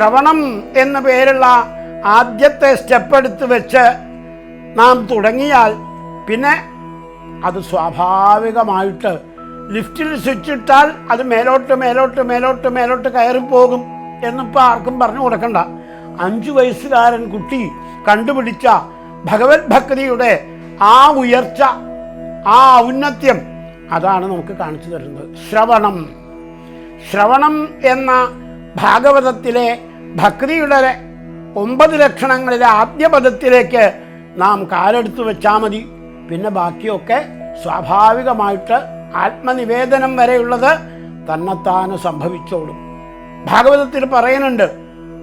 ശ്രവണം എന്ന പേരുള്ള ആദ്യത്തെ സ്റ്റെപ്പ് എടുത്ത് വെച്ച് നാം തുടങ്ങിയാൽ പിന്നെ അത് സ്വാഭാവികമായിട്ട് ലിഫ്റ്റിൽ സ്വിച്ച് ഇട്ടാൽ അത് മേലോട്ട് മേലോട്ട് മേലോട്ട് മേലോട്ട് കയറിപ്പോകും എന്നിപ്പോൾ ആർക്കും പറഞ്ഞു കൊടുക്കണ്ട. 5 വയസ്സുകാരൻ കുട്ടി കണ്ടുപിടിച്ച ഭഗവത് ഭക്തിയുടെ ആ ഉയർച്ച, ആ ഔന്നത്യം, അതാണ് നമുക്ക് കാണിച്ചു തരുന്നത്. ശ്രവണം എന്ന ഭാഗവതത്തിലെ ഭക്തിയുടെ 9 ലക്ഷണങ്ങളിലെ ആദ്യ പദത്തിലേക്ക് നാം കാലെടുത്ത് വെച്ചാൽ മതി. പിന്നെ ബാക്കിയൊക്കെ സ്വാഭാവികമായിട്ട് ആത്മനിവേദനം വരെയുള്ളത് തന്നെത്താനെ സംഭവിച്ചോളും. ഭാഗവതത്തിൽ പറയുന്നുണ്ട്,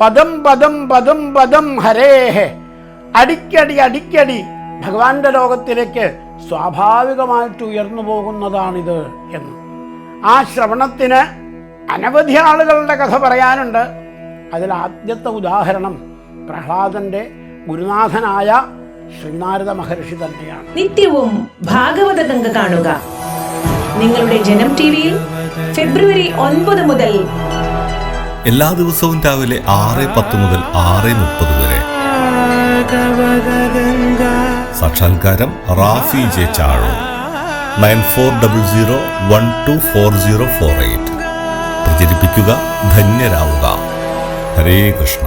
പദം പദം പദം പദം ഹരേഹേ, അടിക്കടി ഭഗവാന്റെ ലോകത്തിലേക്ക് സ്വാഭാവികമായിട്ട് ഉയർന്നു പോകുന്നതാണിത് എന്ന്. ആ ശ്രവണത്തിന് അനവധി ആളുകളുടെ കഥ പറയാനുണ്ട്. അതിൽ ആദ്യത്തെ ഉദാഹരണം പ്രഹ്ലാദന്റെ ഗുരുനാഥനായ ശ്രീനാരദ മഹർഷി തന്നെയാണ്. നിത്യവും ഭാഗവത ഗംഗ കാണുക നിങ്ങളുടെ ജനം ടിവിയിൽ ഫെബ്രുവരി 9 മുതൽ. എല്ലാ ദിവസവും രാവിലെ 6:10 മുതൽ 6:30 വരെ. സാക്ഷാത്കാരം റാഫി ജെ ചാഴോ 9400124048. പ്രചരിപ്പിക്കുക, ധന്യരാവുക. ഹരേ കൃഷ്ണ.